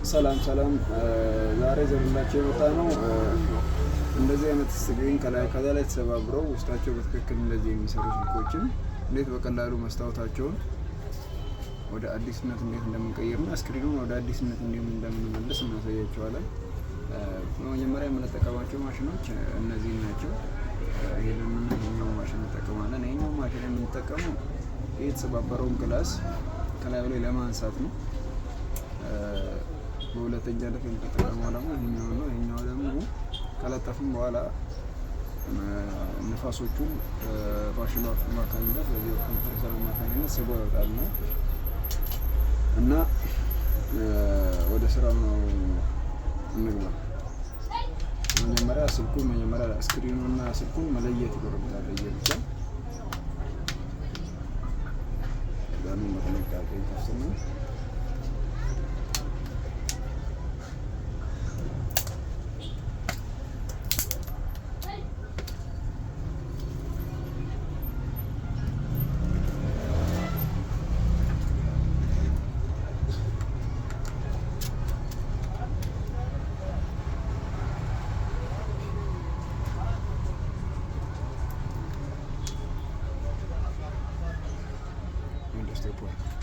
ሰላም ዛሬ ዘርላችሁ የመጣ ነው። እንደዚህ አይነት ስክሪን ከላይ ተሰባብረው ውስጣቸው በትክክል እንደዚህ የሚሰሩ ስልኮችን እንዴት በቀላሉ መስታወታቸውን ወደ አዲስነት እንዴት እንደምንቀይርና ስክሪኑን ወደ አዲስነት እንዴት እንደምንመልስ እናሳያችኋለን። በመጀመሪያ የምንጠቀማቸው ማሽኖች እነዚህ ናቸው። ይሄኛው ማሽን እንጠቀማለን። ይሄኛው ማሽን የምንጠቀመው የተሰባበረውን ግላስ ከላዩ ላይ ለማንሳት ነው። በሁለተኛ ደረጃ የምንጠቀመው ደግሞ ይሄኛው ነው። ይሄኛው ደግሞ ከለጠፍን በኋላ ንፋሶቹን ማሽኑ አማካኝነት በዚህ ኮምፕሬሰር አማካኝነት ስቦ ያወጣል ነው እና ወደ ስራው ነው እንግባ። መጀመሪያ ስክሪኑና ስልኩን መለየት ይኖርብናል። ለየብቻ ዳኑ መጥለቃቀ ይተሰና Step one.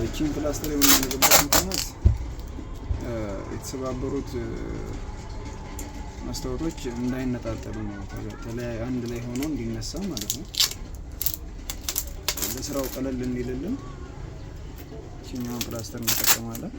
እቺን ፕላስተር የምንገባበት ምክንያት የተሰባበሩት መስታወቶች እንዳይነጣጠሉ ነው። ተለያይ አንድ ላይ ሆኖ እንዲነሳ ማለት ነው። ለስራው ቀለል እንዲልልን እቺኛውን ፕላስተር እንጠቀማለን።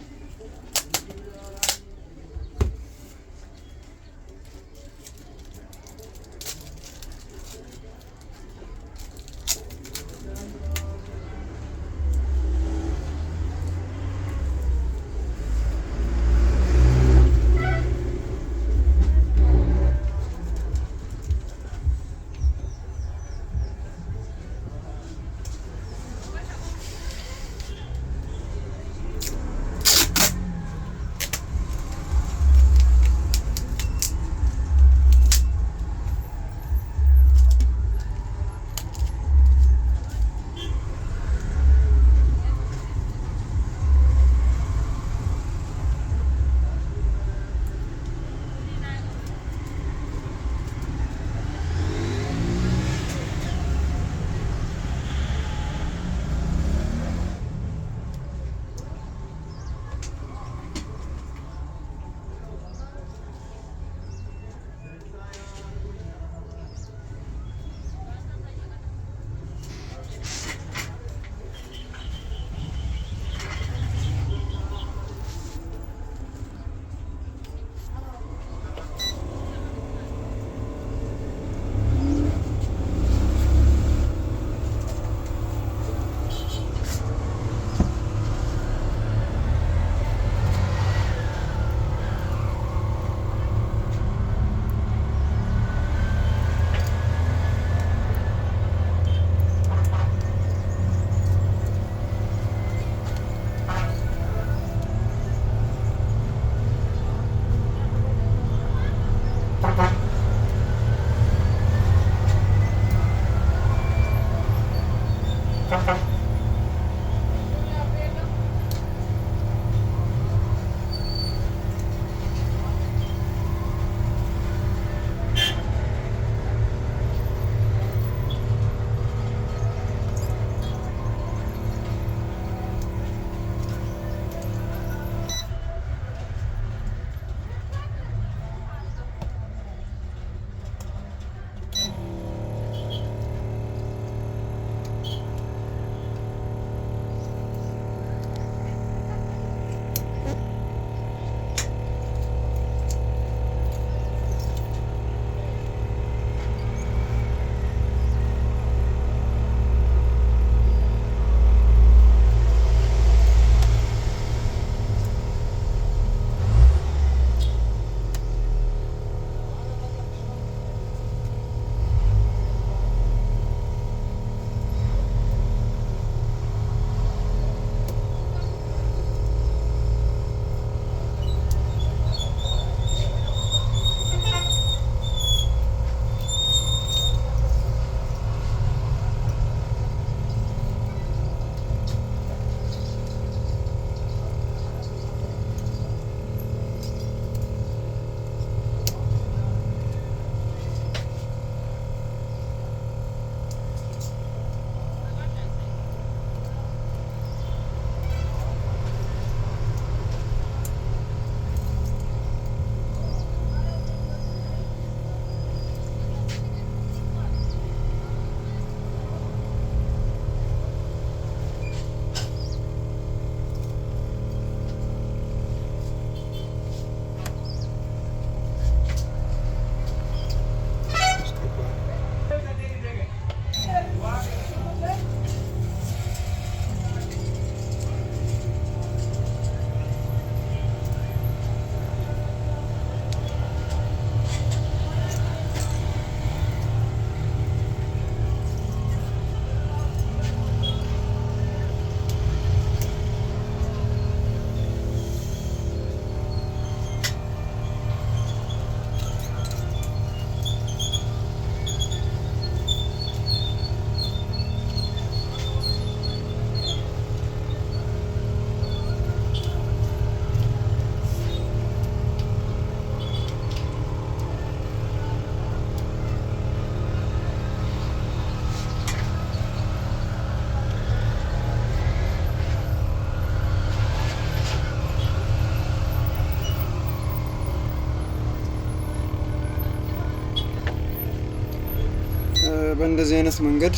በእንደዚህ አይነት መንገድ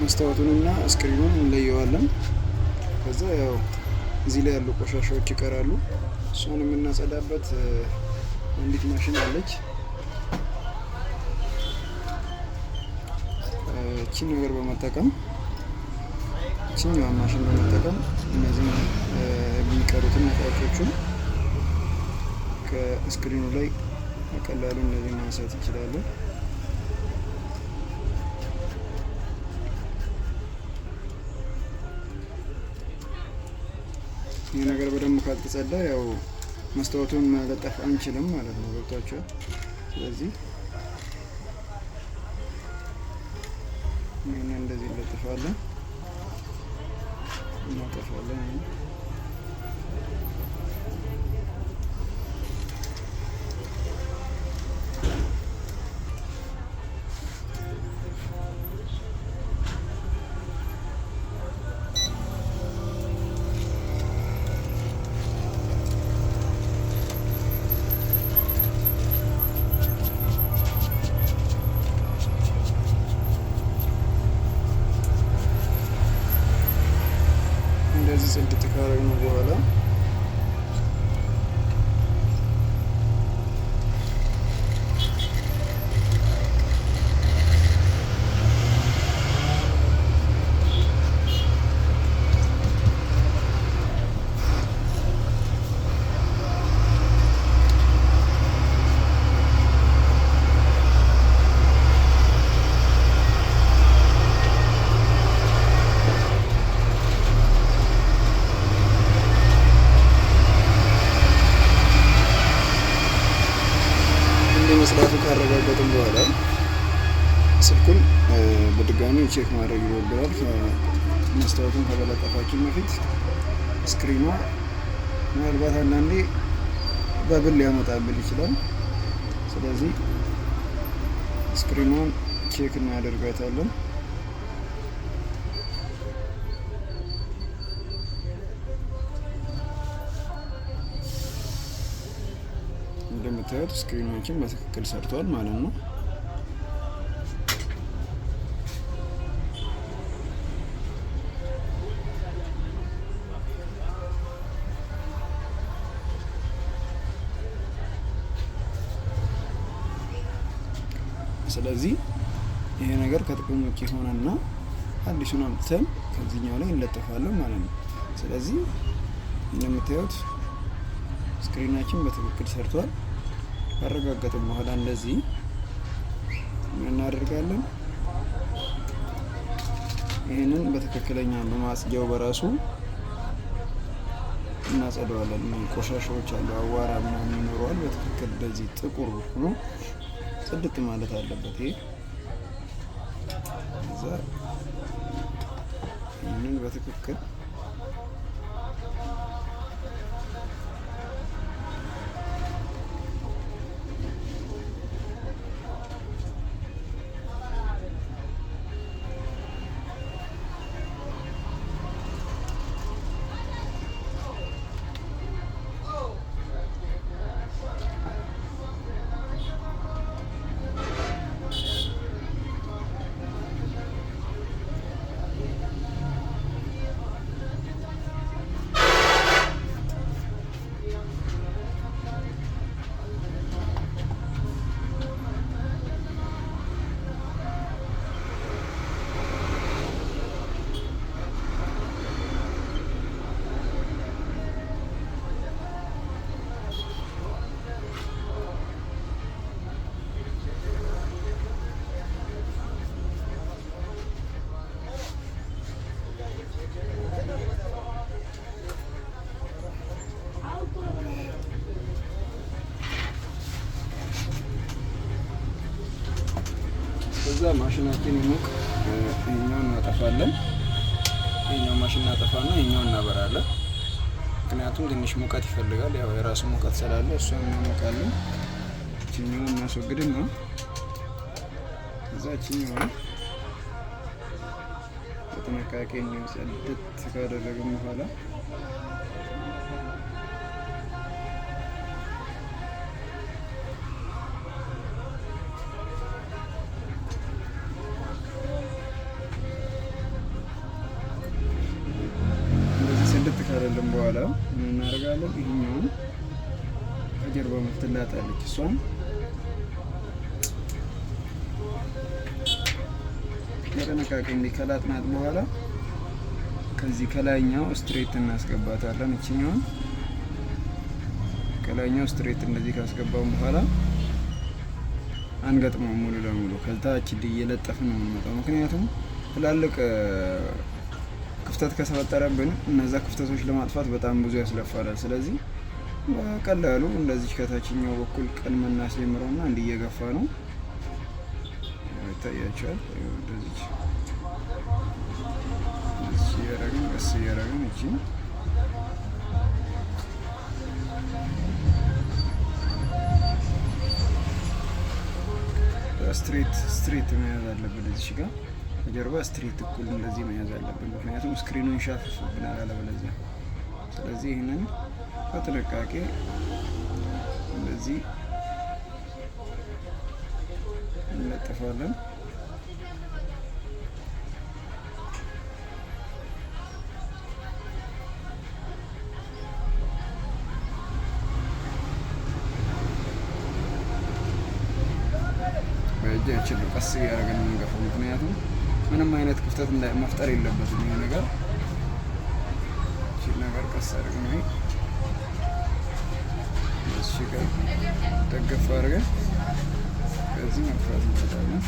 መስታወቱንና ስክሪኑን እንለየዋለን። ከዛ ያው እዚህ ላይ ያሉ ቆሻሻዎች ይቀራሉ። እሷን የምናጸዳበት አንዲት ማሽን አለች። እቺን ነገር በመጠቀም እቺኛዋን ማሽን በመጠቀም እነዚህ የሚቀሩትን ነጫጮቹን ከስክሪኑ ላይ በቀላሉ እነዚህ ማንሳት እንችላለን። ይህ ነገር በደንብ ካልተጸዳ ያው መስታወቱን መለጠፍ አንችልም ማለት ነው። ገብቷችኋል? ስለዚህ ይህን እንደዚህ እንለጥፋለን፣ እናጠፋለን። እንደዚህ ጽድት ካረግነው በኋላ መስራቱ ካረጋገጥን በኋላ ስልኩን በድጋሚ ቼክ ማድረግ ይኖርብናል። መስታወቱን ከመለጠፋችን በፊት ስክሪኗ ምናልባት አንዳንዴ በብል ሊያመጣብን ይችላል። ስለዚህ ስክሪኗን ቼክ እናደርጋታለን። እንደምታዩት ስክሪናችን በትክክል ሰርቷል ማለት ነው። ስለዚህ ይሄ ነገር ከጥቅም ውጭ ሆነና አዲሱን አምጥተን ከዚህኛው ላይ እንለጥፋለን ማለት ነው። ስለዚህ እንደምታዩት ስክሪናችን በትክክል ሰርቷል። ካረጋገጥን በኋላ እንደዚህ ምን እናደርጋለን? ይህንን በትክክለኛ በማጽጃው በራሱ እናጸደዋለን። ቆሻሻዎች አሉ፣ አዋራ ምናምን ይኖረዋል። በትክክል እንደዚህ ጥቁር ሆኖ ጽድት ማለት አለበት። ይሄ እዛ ይህንን በትክክል ከዛ ማሽናችን ይሙቅ። ይሄኛውን እናጠፋለን። ይሄኛው ማሽን እናጠፋና ይሄኛውን እናበራለን። ምክንያቱም ትንሽ ሙቀት ይፈልጋል። ያው የራሱ ሙቀት ስላለ እሱን እናሞቃለን። እቺኛውን እናስወግድና ከዛ እቺኛውን በጥንቃቄ እንዲጸድት ካደረግን በኋላ ትከፍትላታለች። እሷን በጥንቃቄ እንዲከላጥናት በኋላ ከዚህ ከላይኛው ስትሬት እናስገባታለን። እችኛውን ከላይኛው ስትሬት እንደዚህ ካስገባውን በኋላ አንገጥመው ሙሉ ለሙሉ ከታች እየለጠፍን ነው የምንመጣው። ምክንያቱም ትላልቅ ክፍተት ከተፈጠረብን እነዛ ክፍተቶች ለማጥፋት በጣም ብዙ ያስለፋላል። ስለዚህ በቀላሉ እንደዚህ ከታችኛው በኩል ቀድመ እናስጀምረውና እንዲየገፋ ነው ይታያቸዋል። እንደዚህ እያደረግን ቀስ እያደረግን እቺ ስትሬት መያዝ አለብን። እዚህ ጋር ከጀርባ ስትሬት እኩል እንደዚህ መያዝ አለብን፣ ምክንያቱም ስክሪኑን ይሻፍፍብናል አለበለዚያ። ስለዚህ ይህንን በጥንቃቄ እንደዚህ እንለጥፋለን። በእጃችን ቀስ እያደረገን የምንገፋው፣ ምክንያቱም ምንም አይነት ክፍተት መፍጠር የለበትም። ይሄ ነገር ቀስ አድርገን ነው እዚህ ጋር ደገፍ አድርገን ከዚህ መፍራት እንችላለን።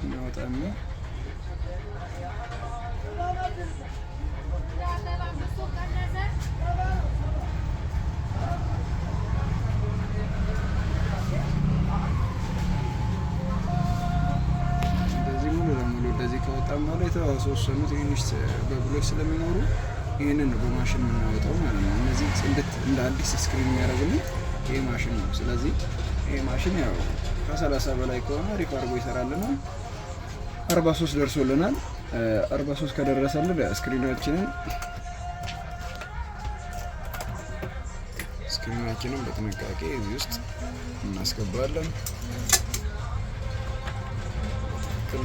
እናወጣና ከወጣን በኋላ የተወሰኑ ትንሽ በብሎች ስለሚኖሩ ይህንን ነው በማሽን የምናወጣው ማለት ነው። እነዚህ እንደ አዲስ ስክሪን የሚያደርግልን ይሄ ማሽን ነው። ስለዚህ ይሄ ማሽን ያው ከ30 በላይ ከሆነ አሪፍ አድርጎ ይሰራልናል። 43 ደርሶልናል። 43 ከደረሰልን ስክሪናችንን በጥንቃቄ እዚህ ውስጥ እናስገባለን።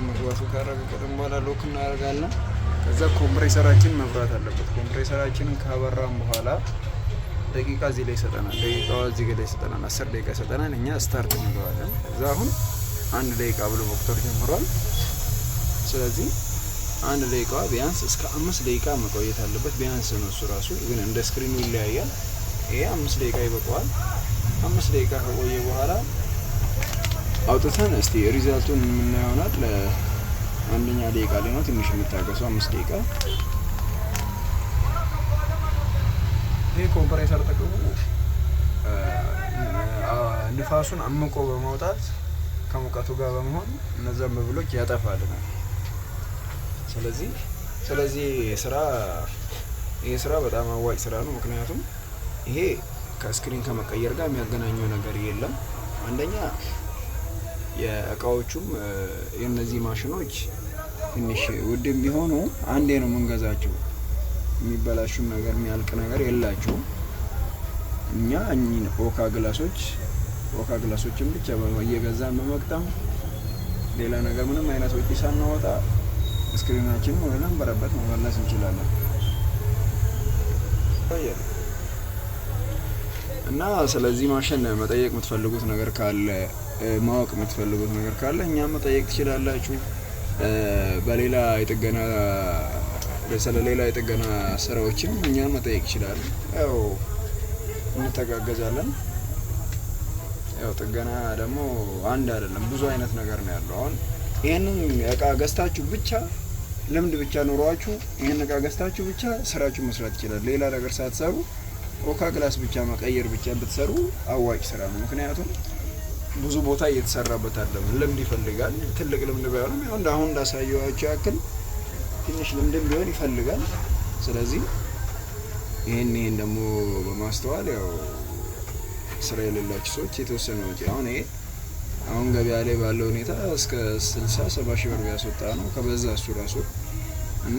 መግባቱ ካረጋገጥን በኋላ ሎክ እናደርጋለን። ከዛ ኮምፕሬሰራችን መብራት አለበት። ኮምፕሬሰራችንን ካበራን በኋላ ደቂቃ እዚህ ላይ ይሰጠናል። ደቂቃዋ እዚህ ላይ ይሰጠናል። 10 ደቂቃ ይሰጠናል። እኛ ስታርት እንገባለን። ከዛ አሁን 1 ደቂቃ ብሎ መቁጠር ጀምሯል። ስለዚህ 1 ደቂቃዋ ቢያንስ እስከ 5 ደቂቃ መቆየት አለበት። ቢያንስ ነው እሱ ራሱ ግን እንደ ስክሪኑ ይለያያል። ይሄ 5 ደቂቃ ይበቃዋል። 5 ደቂቃ ከቆየ በኋላ አውጥተን እስቲ ሪዛልቱን የምናየው ይሆናል። ለአንደኛ ደቂቃ ላይ ነው ትንሽ የምታገሱ 5 ደቂቃ። ይሄ ኮምፕሬሰር ጥቅሙ ንፋሱን አምቆ በማውጣት ከሙቀቱ ጋር በመሆን እነዛን መብሎች ያጠፋልናል። ስለዚህ ይሄ ስራ በጣም አዋጭ ስራ ነው። ምክንያቱም ይሄ ከስክሪን ከመቀየር ጋር የሚያገናኘው ነገር የለም። አንደኛ የእቃዎቹም የነዚህ ማሽኖች ትንሽ ውድም ቢሆኑ አንዴ ነው የምንገዛቸው። የሚበላሹም ነገር የሚያልቅ ነገር የላቸውም። እኛ እኚህን ኦካ ግላሶችን ብቻ እየገዛን በመቅጠም ሌላ ነገር ምንም አይነት ወጪ ሳናወጣ ስክሪናችንን ወደ ነበረበት መመለስ እንችላለን እና ስለዚህ ማሽን መጠየቅ የምትፈልጉት ነገር ካለ ማወቅ የምትፈልጉት ነገር ካለ እኛም መጠየቅ ትችላላችሁ። ስለሌላ የጥገና ስራዎችም እኛም መጠየቅ ይችላሉ። ያው እንተጋገዛለን። ያው ጥገና ደግሞ አንድ አይደለም፣ ብዙ አይነት ነገር ነው ያለው። አሁን ይሄንን እቃ ገዝታችሁ ብቻ ልምድ ብቻ ኖሯችሁ ይሄን እቃ ገዝታችሁ ብቻ ስራችሁ መስራት ይችላል። ሌላ ነገር ሳትሰሩ ኦካ ግላስ ብቻ መቀየር ብቻ ብትሰሩ አዋጭ ስራ ነው። ምክንያቱም ብዙ ቦታ እየተሰራበት አይደለም፣ ልምድ ይፈልጋል። ትልቅ ልምድ ባይሆንም ያው አሁን እንዳሳየዋችሁ ያክል ትንሽ ልምድም ቢሆን ይፈልጋል። ስለዚህ ይሄን ደግሞ በማስተዋል ያው ስራ የሌላችሁ ሰዎች የተወሰነ ወጪ አሁን ገበያ ላይ ባለው ሁኔታ እስከ 60-70 ሺህ ብር ያስወጣ ነው ከበዛ እሱ ራሱ እና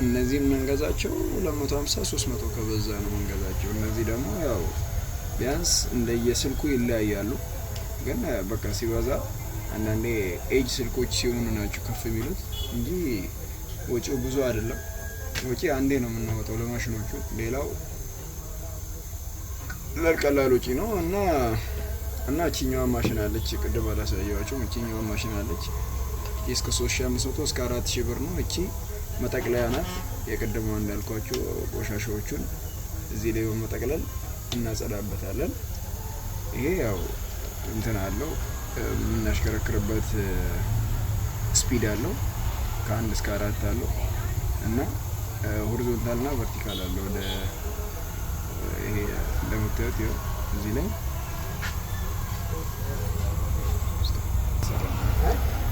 እነዚህ የምንገዛቸው 250 300 ከበዛ ነው የምንገዛቸው። እነዚህ ደግሞ ያው ቢያንስ እንደየስልኩ ይለያያሉ፣ ግን በቃ ሲበዛ አንዳንዴ ኤጅ ስልኮች ሲሆኑ ናቸው ከፍ የሚሉት እንጂ ወጪው ብዙ አይደለም። ወጪ አንዴ ነው የምናወጣው ለማሽኖቹ፣ ሌላው ቀላል ወጪ ነው። እና እቺኛዋ ማሽን አለች፣ ቅድም አላሳየኋችሁም። እቺኛዋ ማሽን አለች እስከ 3500 እስከ 4000 ብር ነው። እቺ መጠቅለያ ናት። የቅድሟ እንዳልኳችሁ ቆሻሻዎቹን እዚህ ላይ በመጠቅለል እናጸዳበታለን። ይሄ ያው እንትን አለው የምናሽከረክርበት ስፒድ አለው ከ1 እስከ 4 አለው እና ሆሪዞንታል እና ቨርቲካል አለው። ወደ ይሄ እንደምታዩት ይኸው እዚህ ላይ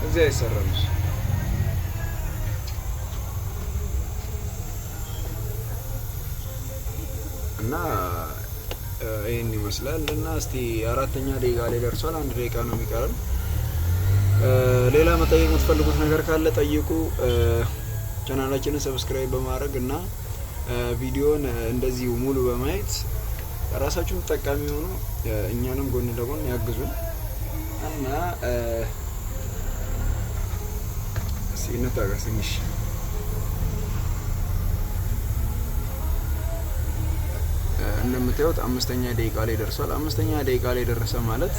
እዚህ አይሰራም እና ይሄን ይመስላል። እና እስቲ 4ኛ ደቂቃ ላይ ደርሷል። 1 ደቂቃ ነው የሚቀረን። ሌላ መጠየቅ የምትፈልጉት ነገር ካለ ጠይቁ። ቻናላችንን ሰብስክራይብ በማድረግ እና ቪዲዮን እንደዚሁ ሙሉ በማየት ራሳችሁ ተጠቃሚ ሆኑ፣ እኛንም ጎን ለጎን ያግዙን እና ሲነታገስ ትንሽ እንደምታዩት 5ኛ ደቂቃ ላይ ደርሷል። 5ኛ ደቂቃ ላይ ደረሰ ማለት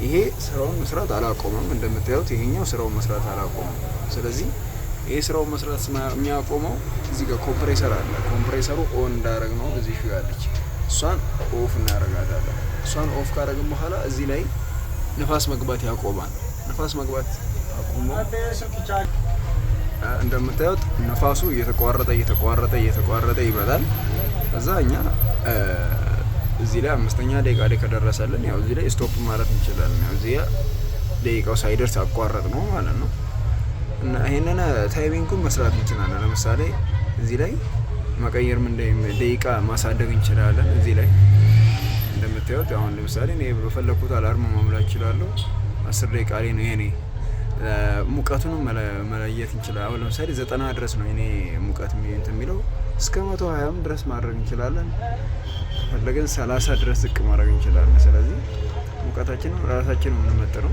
ይሄ ስራውን መስራት አላቆመም። እንደምታዩት ይሄኛው ስራውን መስራት አላቆመም። ስለዚህ ይሄ ስራውን መስራት የሚያቆመው እዚህ ጋር ኮምፕሬሰር አለ። ኮምፕሬሰሩ ኦን እንዳደረግ ነው እዚህ ሹ ያለች እሷን ኦፍ እናደርጋታለን። እሷን ኦፍ ካደረግን በኋላ እዚህ ላይ ንፋስ መግባት ያቆማል። ንፋስ መግባት አቆመ። እንደምታዩት ነፋሱ እየተቋረጠ ይመጣል። ከዛ እኛ እዚህ ላይ 5ኛ ደቂቃ ላይ ከደረሰልን ያው እዚህ ላይ ስቶፕ ማለት እንችላለን። ያው እዚህ ደቂቃው ሳይደርስ አቋረጥ ነው ማለት ነው። እና ይሄንን ታይሚንጉን መስራት እንችላለን። ለምሳሌ እዚህ ላይ መቀየር ደቂቃ ማሳደግ እንችላለን። እዚህ ላይ እንደምታዩት አሁን ለምሳሌ እኔ በፈለኩት አላርም ማሙላት እችላለሁ። 10 ደቂቃ ላይ ነው የኔ ሙቀቱን መለየት እንችላለን። አሁን ለምሳሌ 90 ድረስ ነው የኔ ሙቀት እንትን የሚለው እስከ 120 ድረስ ማድረግ እንችላለን። ፈለገን 30 ድረስ ዝቅ ማድረግ እንችላለን። ስለዚህ ሙቀታችንን ራሳችን የምንመጥነው።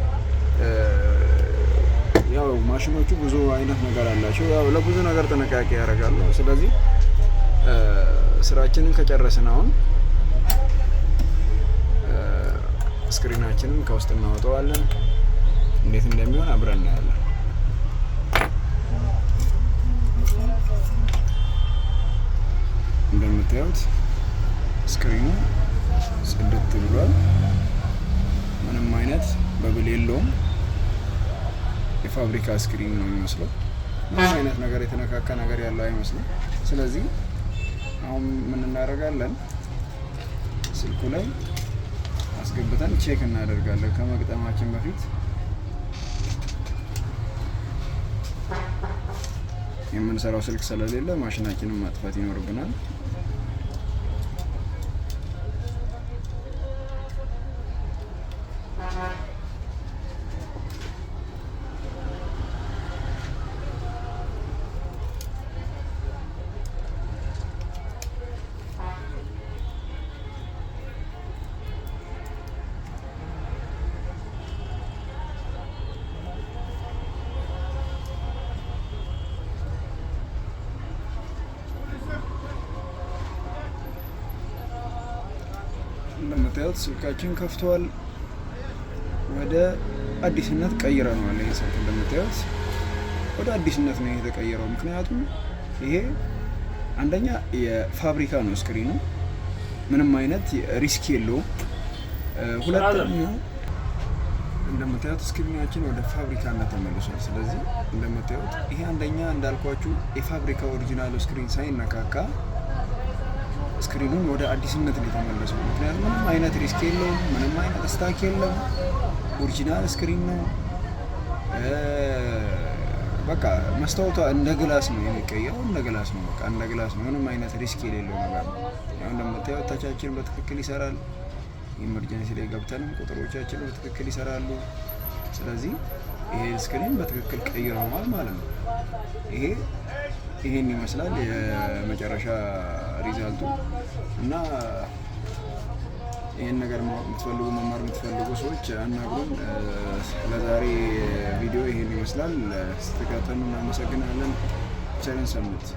ያው ማሽኖቹ ብዙ አይነት ነገር አላቸው። ያው ለብዙ ነገር ጥንቃቄ ያደርጋሉ። ስለዚህ ስራችንን ከጨረስን አሁን ስክሪናችንን ከውስጥ እናወጣዋለን። እንዴት እንደሚሆን አብረን እናያለን። እንደምታዩት ስክሪኑ ጽድት ብሏል። ምንም አይነት በብል የለውም። የፋብሪካ ስክሪን ነው የሚመስለው። ምንም አይነት ነገር የተነካካ ነገር ያለው አይመስልም። ስለዚህ አሁን ምን እናደርጋለን? ስልኩ ላይ አስገብተን ቼክ እናደርጋለን ከመግጠማችን በፊት። የምንሰራው ስልክ ስለሌለ ማሽናችንን ማጥፋት ይኖርብናል። እንደምታዩት ስልካችን ከፍቷል። ወደ አዲስነት ቀይረነዋል። ይሄ ስልክ እንደምታዩት ወደ አዲስነት ነው የተቀየረው። ምክንያቱም ይሄ አንደኛ የፋብሪካ ነው ስክሪኑ፣ ምንም አይነት ሪስክ የለውም። ሁለተኛ እንደምታዩት ስክሪናችን ወደ ፋብሪካነት ተመልሷል። ስለዚህ እንደምታዩት ይሄ አንደኛ እንዳልኳችሁ የፋብሪካ ኦሪጂናል ስክሪን ሳይነካካ ስክሪኑን ወደ አዲስነት ነው የተመለሰው። ምክንያቱም ምንም አይነት ሪስክ የለውም፣ ምንም አይነት ስታክ የለም። ኦሪጂናል ስክሪን ነው። በቃ መስታወቷ እንደ ግላስ ነው የሚቀየረው፣ እንደ ግላስ ነው። በቃ እንደ ግላስ ነው። ምንም አይነት ሪስክ የሌለው ነገር ነው። ያው እንደምታዩት ታቻችን በትክክል ይሰራል። ኢመርጀንሲ ላይ ገብተንም ቁጥሮቻችን በትክክል ይሰራሉ። ስለዚህ ይሄ ስክሪን በትክክል ቀይረዋል ማለት ነው። ይሄ ይሄን ይመስላል የመጨረሻ ሪዛልቱ እና ይህን ነገር ማወቅ የምትፈልጉ መማር የምትፈልጉ ሰዎች አናግሩን። ለዛሬ ቪዲዮ ይሄን ይመስላል። ስትከታተሉ እናመሰግናለን። ቸርን ሰንብቱ።